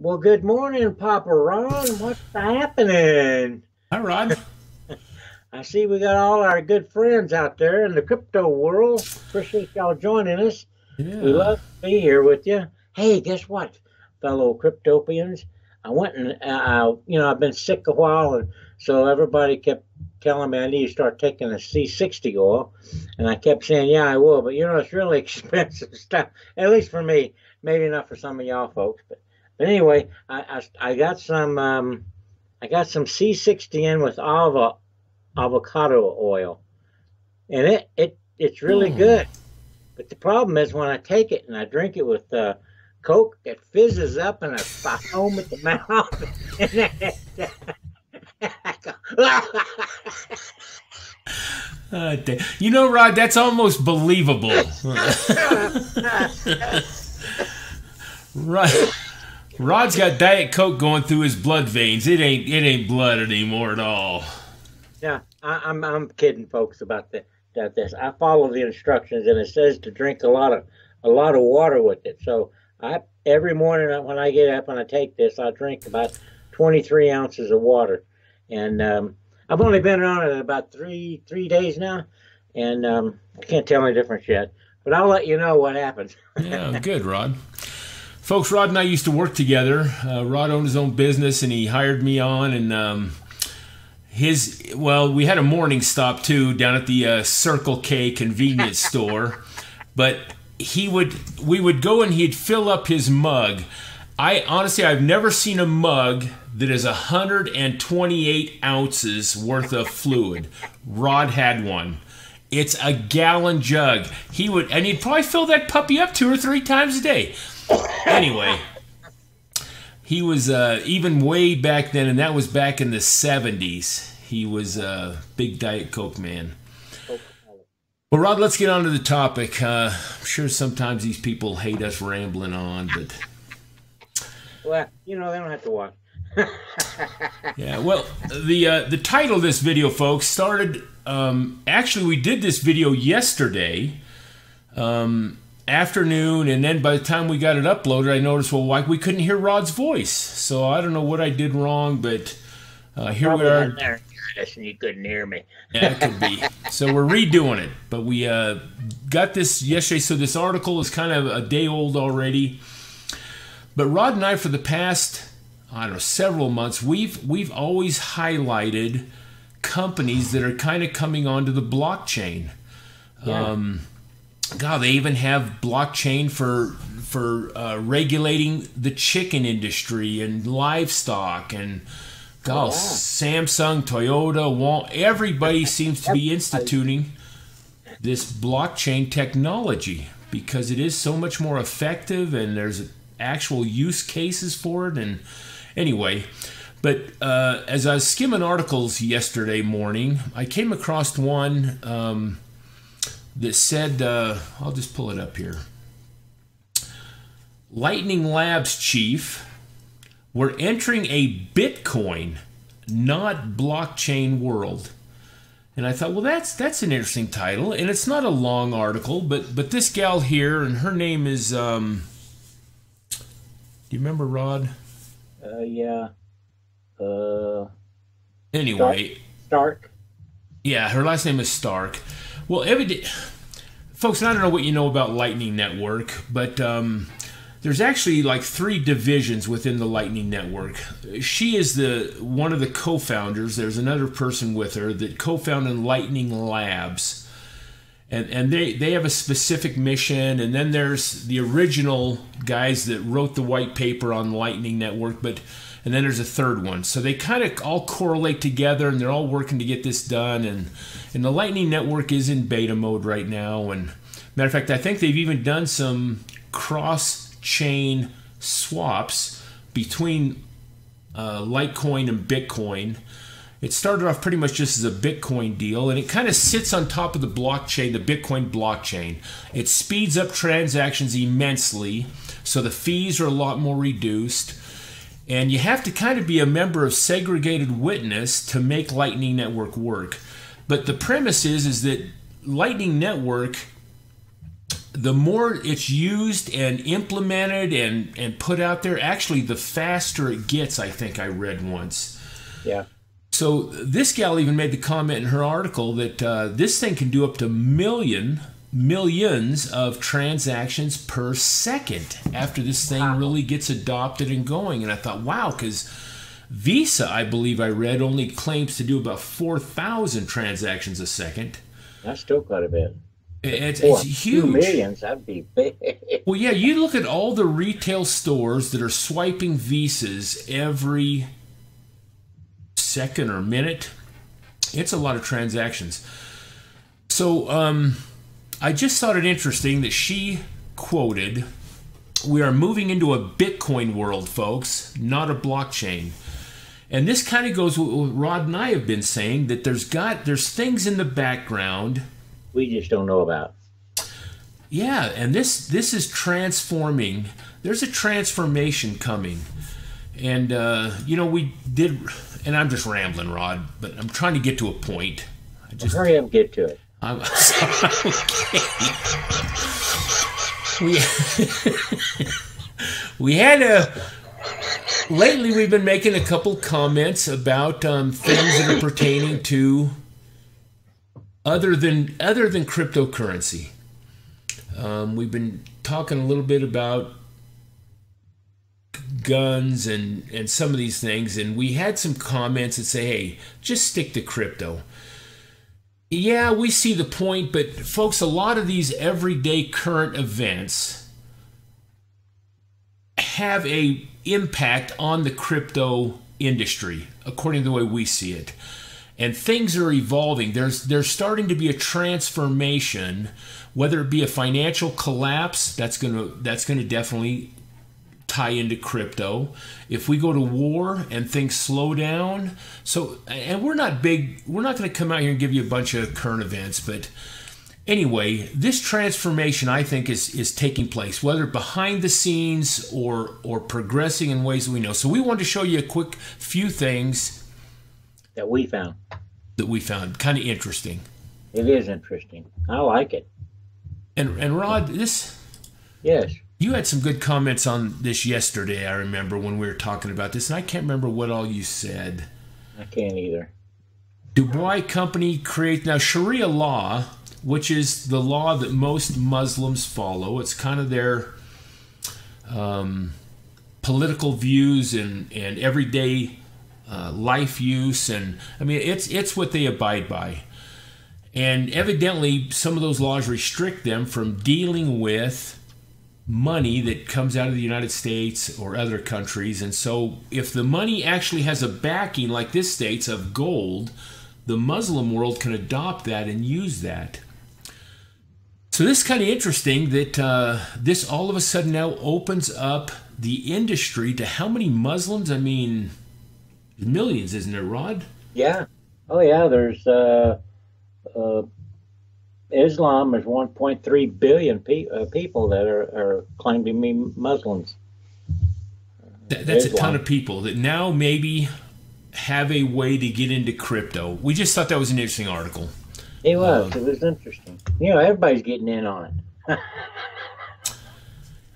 Well, good morning, Papa Ron. What's happening? Hi, Rod. I see we got all our good friends out there in the crypto world. Appreciate y'all joining us. We Yeah. love to be here with you. Hey, guess what, fellow cryptopians? I went and I've been sick a while, and so everybody kept telling me I need to start taking a C60 oil, and I kept saying, yeah, I will, but it's really expensive stuff. At least for me, maybe not for some of y'all folks, but anyway, I got some C60 in with avocado oil, and it's really Hmm. good. But the problem is when I take it and I drink it with Coke, it fizzes up and I foam at the mouth. You know, Rod, that's almost believable. Rod, Rod's got Diet Coke going through his blood veins. It ain't blood anymore at all. Yeah, I'm kidding, folks, about this. I follow the instructions, and it says to drink a lot of water with it. So I every morning when I get up and I take this, I drink about 23 ounces of water, and I've only been on it about three days now, and I can't tell any difference yet. But I'll let you know what happens. Yeah, good, Rod. Folks, Rod and I used to work together. Rod owned his own business, and he hired me on, and we had a morning stop too down at the Circle K convenience store, but we would go and he'd fill up his mug. I've never seen a mug that is 128 ounces worth of fluid. Rod had one. It's a gallon jug. He'd probably fill that puppy up 2 or 3 times a day. Anyway, he was even way back then, and that was back in the 70s. He was a big Diet Coke man. Well, Rod, let's get on to the topic. I'm sure sometimes these people hate us rambling on, but Well, they don't have to watch. yeah. Well, the title of this video, folks, started. Actually, we did this video yesterday afternoon, and then by the time we got it uploaded, I noticed we couldn't hear Rod's voice. So I don't know what I did wrong, but here Probably we on are. there, and you couldn't hear me. Yeah, it could be. So we're redoing it, but we got this yesterday. So this article is kind of a day old already. But Rod and I, for the past, I don't know, several months, we've always highlighted companies that are kind of coming onto the blockchain. Yeah. God, they even have blockchain for regulating the chicken industry and livestock and Oh, wow. Samsung, Toyota, everybody seems to be instituting this blockchain technology because it is so much more effective and there's actual use cases for it. And anyway, but as I was skimming articles yesterday morning, I came across one that said, I'll just pull it up here. Lightning Labs chief, we're entering a Bitcoin, not blockchain world. And I thought, well, that's an interesting title, and it's not a long article, but this gal here, and her name is, do you remember, Rod? Yeah. Uh, Stark. Anyway, Stark. yeah, her last name is Stark. Well, folks, I don't know what you know about Lightning Network, but there's actually like 3 divisions within the Lightning Network. She is one of the co-founders. There's another person with her that co-founded Lightning Labs. And they have a specific mission. And then there's the original guys that wrote the white paper on Lightning Network. And then there's a third one. So they kind of all correlate together, and they're all working to get this done. And the Lightning Network is in beta mode right now. And matter of fact, I think they've even done some cross-chain swaps between Litecoin and Bitcoin. It started off pretty much just as a Bitcoin deal, and it kind of sits on top of the blockchain, the Bitcoin blockchain. It speeds up transactions immensely, so the fees are a lot more reduced. And you have to kind of be a member of segregated witness to make Lightning Network work. But the premise is that Lightning Network the more it's used and implemented and put out there, actually, the faster it gets, I think I read once. Yeah. So this gal even made the comment in her article that this thing can do up to millions of transactions per second after this thing really gets adopted and going. And I thought, wow, because Visa, I believe I read, only claims to do about 4,000 transactions a second. That's still quite a bit. It's huge. 2 million, that'd be big. Well, yeah, you look at all the retail stores that are swiping Visas every second or minute. It's a lot of transactions. So I just thought it interesting that she quoted, "We are moving into a Bitcoin world, folks, not a blockchain." And this kind of goes with what Rod and I have been saying, that there's things in the background we just don't know about. Yeah, and this is transforming. There's a transformation coming. And, we did, and I'm just rambling, Rod, but I'm trying to get to a point. Hurry up and get to it. I'm sorry. We had lately we've been making a couple comments about things that are pertaining to other than cryptocurrency. We've been talking a little bit about guns and some of these things, and we had some comments that say, hey, just stick to crypto. Yeah, we see the point, but folks, a lot of these everyday current events have a impact on the crypto industry, according to the way we see it. And things are evolving. There's starting to be a transformation, whether it be a financial collapse, that's gonna definitely tie into crypto. If we go to war and things slow down, and we're not going to come out here and give you a bunch of current events, but anyway, this transformation, I think, is taking place, whether behind the scenes or progressing in ways that we know. So we wanted to show you a quick few things that we found kind of interesting. It is interesting. I like it. And Rod, yes, you had some good comments on this yesterday. I remember when we were talking about this, and I can't remember what all you said. I can't either. Dubai Company create now Sharia law, which is the law that most Muslims follow. It's kind of their political views and everyday life use, and I mean it's what they abide by. And evidently some of those laws restrict them from dealing with money that comes out of the United States or other countries. And so if the money actually has a backing, like this states, of gold, the Muslim world can adopt that and use that. So this is kind of interesting that this all of a sudden now opens up the industry to how many Muslims? I mean, millions, isn't it, Rod? Yeah. Oh, yeah. There's Islam is 1.3 billion people that are claiming to be Muslims. That's Islam. A ton of people that now maybe have a way to get into crypto. We just thought that was an interesting article. It was. It was interesting. Everybody's getting in on it.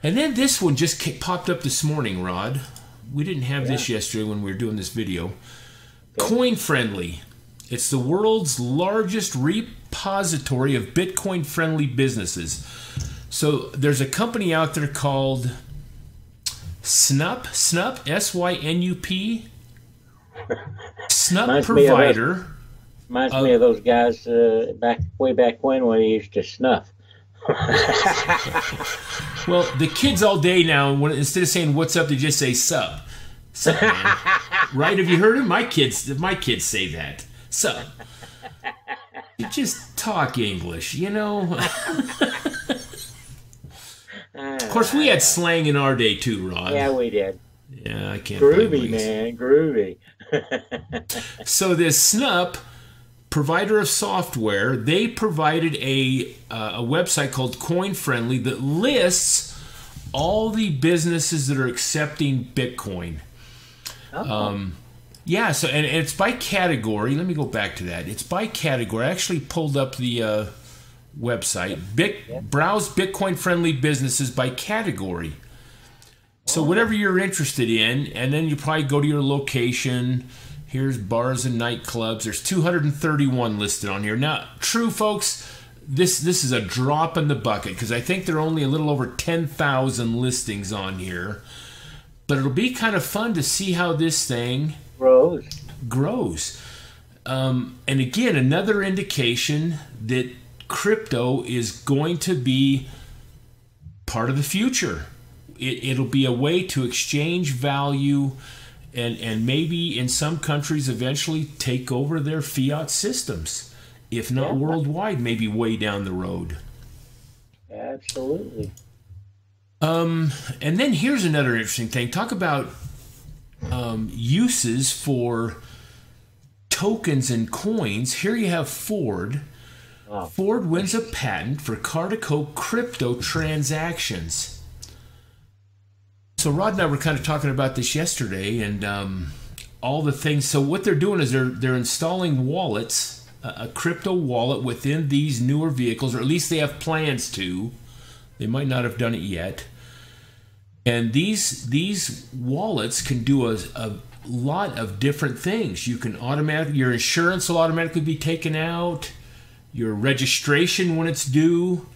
And then this one just popped up this morning, Rod. We didn't have this yesterday when we were doing this video. Okay. Coin Friendly. It's the world's largest repository of Bitcoin-friendly businesses. So there's a company out there called Snup, S-Y-N-U-P. Snup Provider. Reminds me of those guys way back when they used to snuff. Well, the kids all day now, instead of saying "what's up," they just say "sup." Sup, man. Right? Have you heard of my kids say that. Sup. You just talk English, Of course, we had slang in our day too, Rod. Yeah, we did. Yeah, I can't. Groovy, man, groovy. So this Snup, provider of software, they provided a website called Coin Friendly that lists all the businesses that are accepting Bitcoin. Yeah, so and it's by category. Let me go back to that. It's by category. I actually pulled up the website. Yep. Browse Bitcoin-friendly businesses by category. So whatever you're interested in, and then you probably go to your location. Here's bars and nightclubs. There's 231 listed on here. Now, true, folks, this is a drop in the bucket because I think there are only a little over 10,000 listings on here. But it'll be kind of fun to see how this thing grows. And again, another indication that crypto is going to be part of the future. It'll be a way to exchange value and maybe in some countries eventually take over their fiat systems, if not worldwide, maybe way down the road. Absolutely. And then here's another interesting thing. Talk about uses for tokens and coins. Here you have Ford. Wow. Ford wins a patent for car-to-car crypto transactions. So Rod and I were kind of talking about this yesterday, and all the things. So what they're doing is they're installing wallets, a crypto wallet within these newer vehicles, or at least they have plans to. They might not have done it yet. And these wallets can do a lot of different things. You can your insurance will automatically be taken out. Your registration when it's due.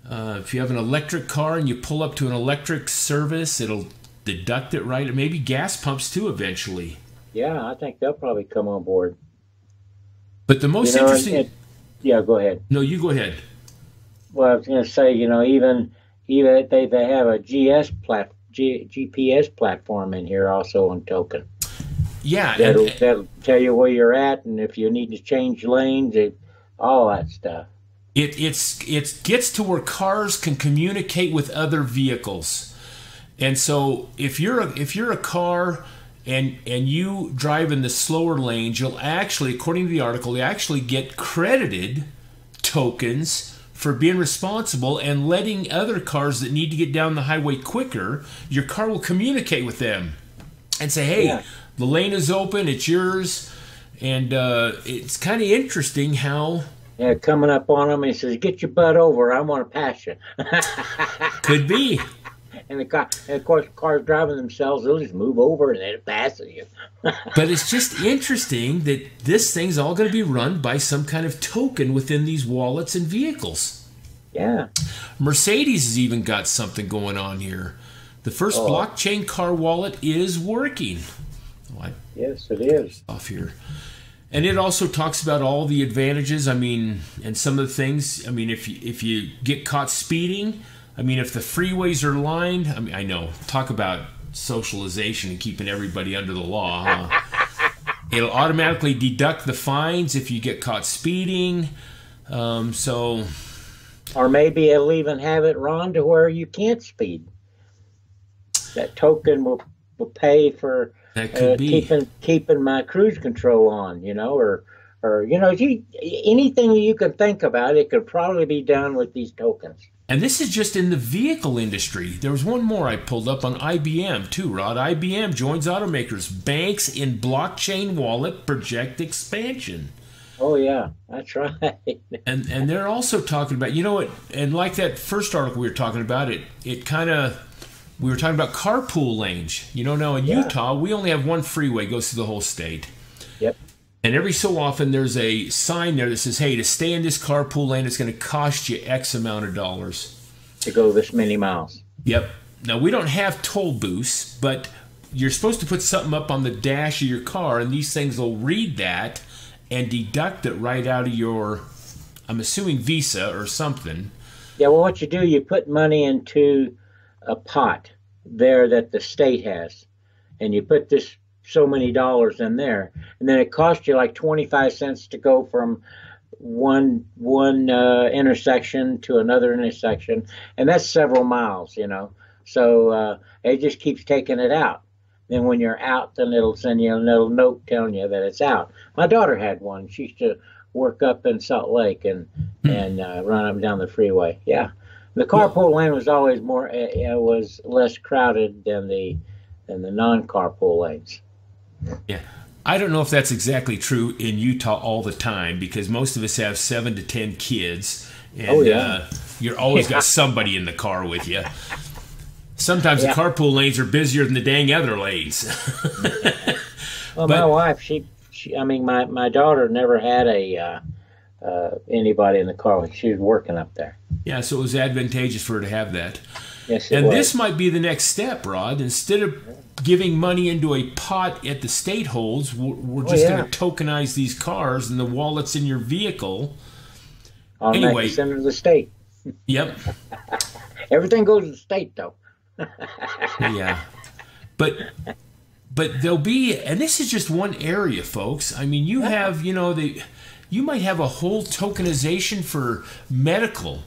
If you have an electric car and you pull up to an electric service, it'll deduct it right. And maybe gas pumps too eventually. Yeah, I think they'll probably come on board. But the most interesting... yeah, go ahead. No, you go ahead. Well, I was going to say, even they have a GPS platform in here also on token. Yeah. That'll tell you where you're at, and if you need to change lanes, all that stuff. It gets to where cars can communicate with other vehicles. And so if you're a car and you drive in the slower lanes, you'll actually, according to the article, you actually get credited tokens for being responsible and letting other cars that need to get down the highway quicker. Your car will communicate with them and say, hey, the lane is open, it's yours. And it's kind of interesting how... Yeah, coming up on them, he says, get your butt over, I want to pass you. Could be. And of course, cars driving themselves, they'll just move over and they'll pass you. But it's just interesting that this thing's all going to be run by some kind of token within these wallets and vehicles. Yeah. Mercedes has even got something going on here. The first blockchain car wallet is working. Yes, it is. Off here. And it also talks about all the advantages, and some of the things. If you get caught speeding, if the freeways are lined, I know, talk about socialization and keeping everybody under the law, huh? It'll automatically deduct the fines if you get caught speeding. Or maybe it'll even have it run to where you can't speed. That token will pay for keeping my cruise control on, or anything you can think about, it could probably be done with these tokens. And this is just in the vehicle industry. There was one more I pulled up on IBM too, Rod. IBM joins automakers. Banks in blockchain wallet project expansion. Oh, yeah, that's right. And they're also talking about, and like that first article we were talking about, we were talking about carpool lanes. Now in Utah, we only have one freeway, goes through the whole state. Yep. And every so often there's a sign there that says, hey, to stay in this carpool lane, it's going to cost you X amount of dollars. To go this many miles. Yep. Now, we don't have toll booths, but you're supposed to put something up on the dash of your car, and these things will read that and deduct it right out of your, I'm assuming, Visa or something. Yeah, well, what you do, you put money into a pot there that the state has, and you put this so many dollars in there, and then it costs you like 25 cents to go from one intersection to another intersection, and that's several miles, so it just keeps taking it out. Then when you're out, then it'll send you a little note telling you that it's out. My daughter had one. She used to work up in Salt Lake and run up and down the freeway. Yeah. The carpool lane was always was less crowded than the non-carpool lanes. Yeah. I don't know if that's exactly true in Utah all the time, because most of us have 7 to 10 kids, and Oh yeah. you're always got somebody in the car with you. Sometimes the Yeah. carpool lanes are busier than the dang other lanes. Well, my But wife, I mean, my daughter never had anybody in the car when she was working up there. yeah, so it was advantageous for her to have that. Yes, it And was. this might be the next step, Rod. Instead of giving money into a pot at the state holds, we're Oh just going yeah. to tokenize these cars and the wallets in your vehicle. Automatically Anyway, send it to the state. yep, Everything goes to the state, though. yeah. But there'll be, and this is just one area, folks. I mean, you have, you might have a whole tokenization for medical,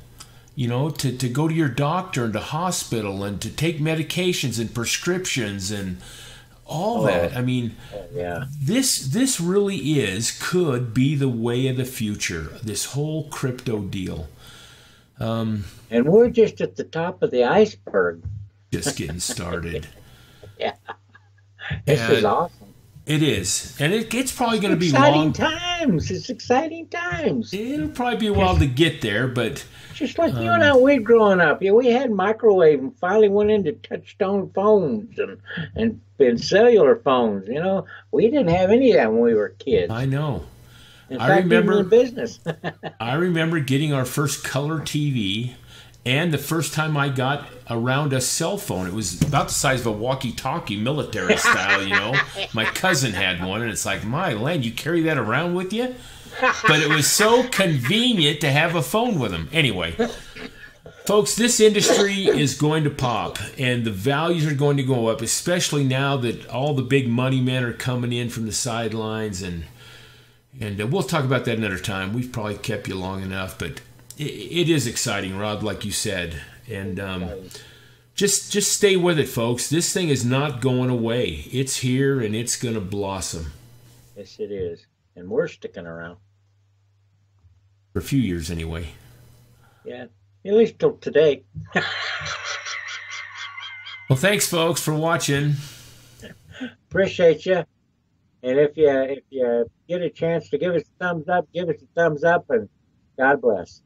to go to your doctor and to hospital and to take medications and prescriptions and all that. I mean, Yeah. this really could be the way of the future, this whole crypto deal. And we're just at the top of the iceberg. Just getting started. Yeah. This is And awesome. it is. And it's probably going to be Exciting long. times. It's exciting times. It'll probably be a while to get there, but Just like you and I, we growing up. Yeah, we had microwave and finally went into touchstone phones and cellular phones. We didn't have any of that when we were kids. I know. In I fact, even remember in business. I remember getting our first color TV, and the first time I got around a cell phone. It was about the size of a walkie-talkie, military style, My cousin had one, and it's like, my land, you carry that around with you? But it was so convenient to have a phone with them. Anyway, folks, this industry is going to pop, and the values are going to go up, especially now that all the big money men are coming in from the sidelines, and we'll talk about that another time. We've probably kept you long enough, but it is exciting, Rod, like you said. And just stay with it, folks. This thing is not going away. It's here, and it's going to blossom. Yes, it is. And we're sticking around. For a few years, anyway. Yeah. At least till today. Well, thanks, folks, for watching. Appreciate you. And if you get a chance to give us a thumbs up, give us a thumbs up, and God bless.